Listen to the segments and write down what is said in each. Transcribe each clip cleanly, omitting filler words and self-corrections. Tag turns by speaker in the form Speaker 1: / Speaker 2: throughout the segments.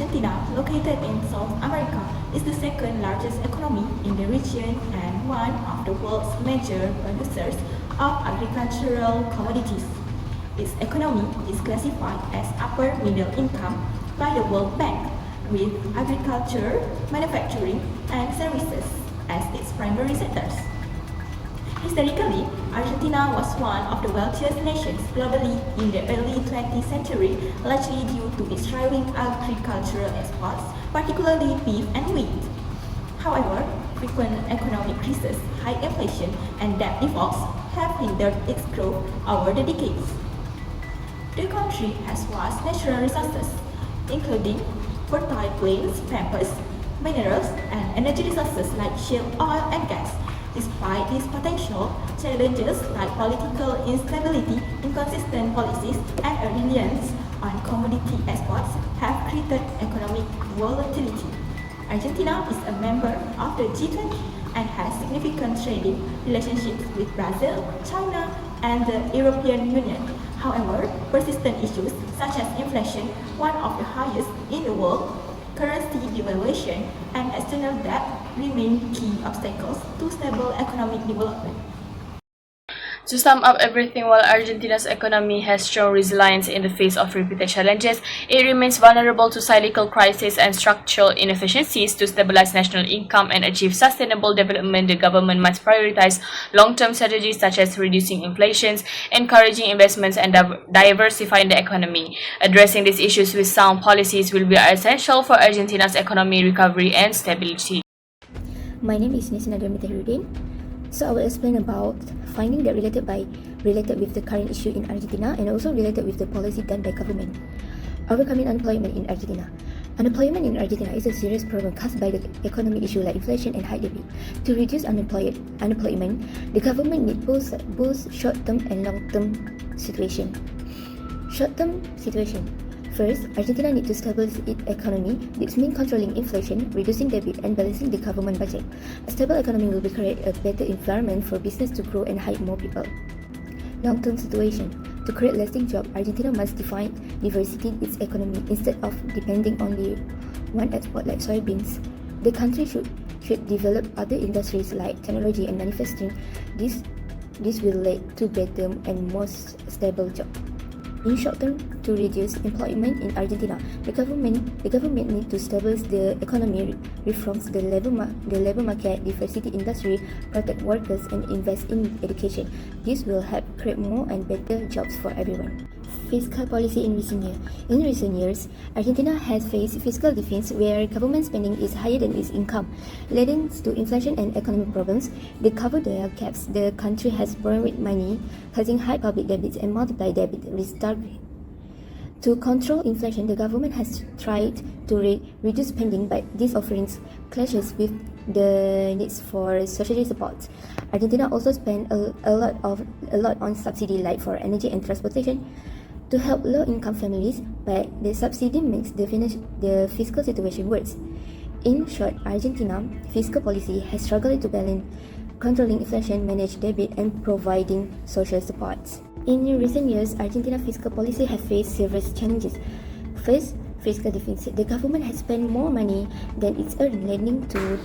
Speaker 1: Argentina, located in South America, is the second largest economy in the region and one of the world's major producers of agricultural commodities. Its economy is classified as upper middle income by the World Bank, with agriculture, manufacturing, and services as its primary sectors. Historically, Argentina was one of the wealthiest nations globally in the early 20th century, largely due to its thriving agricultural exports, particularly beef and wheat. However, frequent economic crises, high inflation, and debt defaults have hindered its growth over the decades. The country has vast natural resources, including fertile plains, pampas, minerals, and energy resources like shale oil and gas. Despite these potential challenges like political instability, inconsistent policies, and a reliance on commodity exports have created economic volatility. Argentina is a member of the G20 and has significant trading relationships with Brazil, China, and the European Union. However, persistent issues such as inflation, one of the highest in the world, currency devaluation, and external debt remain key obstacles to stable economic development.
Speaker 2: To sum up everything, while Argentina's economy has shown resilience in the face of repeated challenges, it remains vulnerable to cyclical crises and structural inefficiencies. To stabilize national income and achieve sustainable development, the government must prioritize long-term strategies such as reducing inflation, encouraging investments, and diversifying the economy. Addressing these issues with sound policies will be essential for Argentina's economic recovery and stability.
Speaker 3: My name is Nisina Dermitahrudin. So I will explain about finding that related with the current issue in Argentina and also related with the policy done by government. Overcoming unemployment in Argentina. Unemployment in Argentina is a serious problem caused by the economic issue like inflation and high debt. To reduce unemployment, the government needs both short-term and long-term situation. Short-term situation. First, Argentina needs to stabilize its economy. This means controlling inflation, reducing debt, and balancing the government budget. A stable economy will create a better environment for business to grow and hire more people. Long-term situation. To create lasting jobs, Argentina must diversify its economy instead of depending on the one export like soybeans. The country should develop other industries like technology and manufacturing. This will lead to better and more stable jobs. In short term, to reduce employment in Argentina, the government needs to stabilize the economy, reforms the labor market, diversity industry, protect workers, and invest in education. This will help create more and better jobs for everyone. Fiscal policy in recent years. In recent years, Argentina has faced fiscal deficits where government spending is higher than its income, leading to inflation and economic problems. To cover the gaps, the country has borrowed money, causing high public debts and multiplied debt restructuring. To control inflation, the government has tried to reduce spending, but these offerings clashes with the needs for social support. Argentina also spent a lot on subsidy like for energy and transportation to help low-income families, but the subsidy makes the fiscal situation worse. In short, Argentina fiscal policy has struggled to balance controlling inflation, manage debt, and providing social support. In recent years, Argentina fiscal policy has faced serious challenges. First, fiscal deficit. The government has spent more money than it's earned, leading to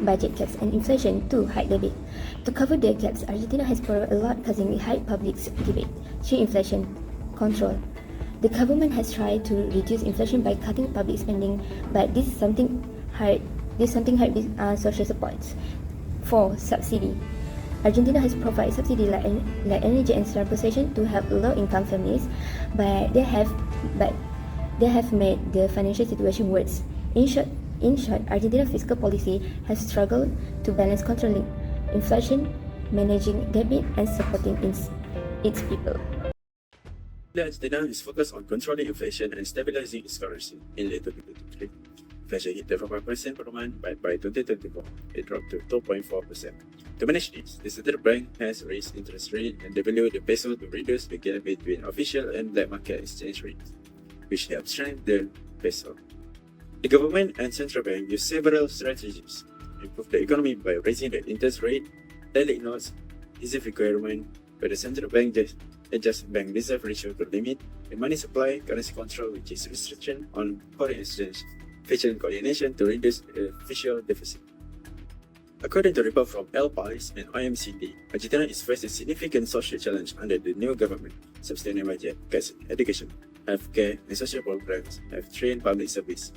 Speaker 3: budget caps and inflation to high debt. To cover the gaps, Argentina has borrowed a lot, causing high public debt. 3. Inflation control. The government has tried to reduce inflation by cutting public spending, but this is something hard social support. 4. Subsidy. Argentina has provided subsidy like energy and transportation to help low-income families, but they have made the financial situation worse. In short, Argentina fiscal policy has struggled to balance controlling inflation, managing debt, and supporting its people.
Speaker 4: Argentina is focused on controlling inflation and stabilizing its currency. In late 2023, inflation hit 5% per month, but by 2024, it dropped to 2.4%. To manage this, the central bank has raised interest rate and devalued the peso to reduce the gap between official and black market exchange rates, which helps strengthen the peso. The government and central bank use several strategies to improve the economy by raising the interest rate, daily notes, easy requirement, but the central bank just adjust bank reserve ratio to limit the money supply, currency control, which is restriction on foreign exchange, fiscal coordination to reduce the fiscal deficit. According to report from El País and OECD, Argentina is facing significant social challenge under the new government. Sustainable budget cuts in education, healthcare, and social programs have strained public service,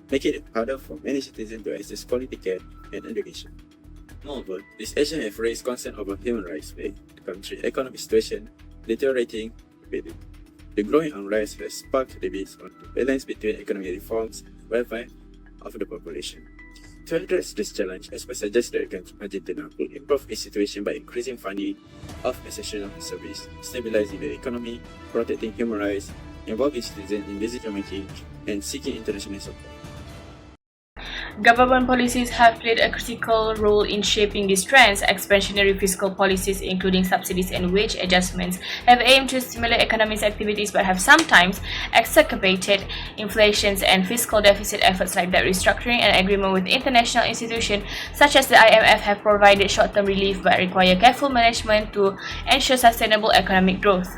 Speaker 4: making it harder for many citizens to access quality care and education. Moreover, these actions have raised concern over human rights, with the country's economic situation deteriorating rapidly. The growing unrest has sparked debates on the balance between economic reforms and welfare of the population. To address this challenge, experts suggest that Argentina could improve its situation by increasing funding of essential services, stabilizing the economy, protecting human rights, involving citizens in decision-making, and seeking international support.
Speaker 2: Government policies have played a critical role in shaping these trends. Expansionary fiscal policies, including subsidies and wage adjustments, have aimed to stimulate economic activities but have sometimes exacerbated inflation and fiscal deficit. Efforts like debt restructuring and agreement with international institutions such as the IMF have provided short-term relief but require careful management to ensure sustainable economic growth.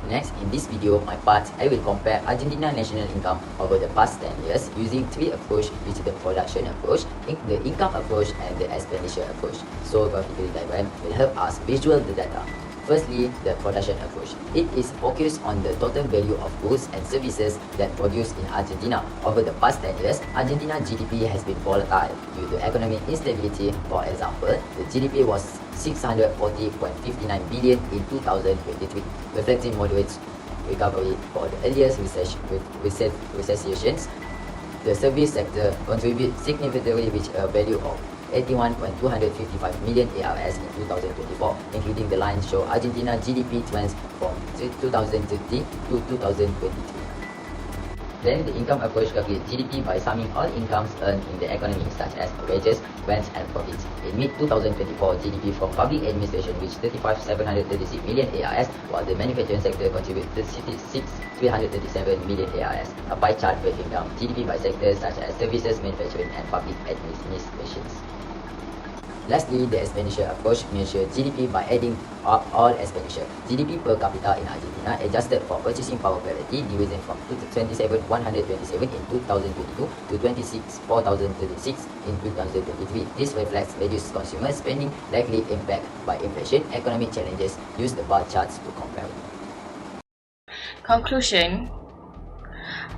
Speaker 5: Next, in this video, my part, I will compare Argentina national income over the past 10 years using three approaches, which is the production approach, the income approach, and the expenditure approach. So, graphical diagram will help us visualize the data. Firstly, the production approach. It is focused on the total value of goods and services that produced in Argentina. Over the past 10 years, Argentina GDP has been volatile due to economic instability. For example, the GDP was 640.59 billion in 2023, reflecting moderate recovery for the earliest recessions. The service sector contributed significantly with a value of 81.255 million ARS in 2024, including the line show Argentina GDP trends from 2013 to 2023. Then the income approach calculates GDP by summing all incomes earned in the economy, such as wages, rents, and profits. In mid-2024, GDP from public administration reached 35,736 million ARS, while the manufacturing sector contributed 36,337 million ARS. A pie chart breaking down GDP by sectors such as services, manufacturing, and public administrations. Lastly, the expenditure approach measures GDP by adding up all expenditure. GDP per capita in Argentina, adjusted for purchasing power parity, decreased from 27,127 in 2022 to 26,436 in 2023. This reflects reduced consumer spending, likely impacted by inflation, economic challenges. Use the bar charts to compare.
Speaker 2: Conclusion: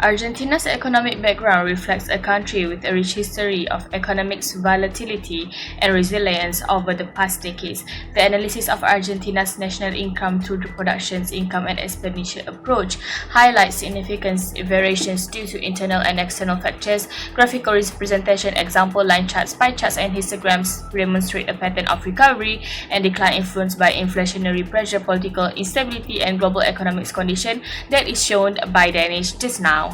Speaker 2: Argentina's economic background reflects a country with a rich history of economic volatility and resilience over the past decades. The analysis of Argentina's national income through the productions, income, and expenditure approach highlights significant variations due to internal and external factors. Graphical representation, example line charts, pie charts, and histograms demonstrate a pattern of recovery and decline influenced by inflationary pressure, political instability, and global economic condition that is shown by Danish just now.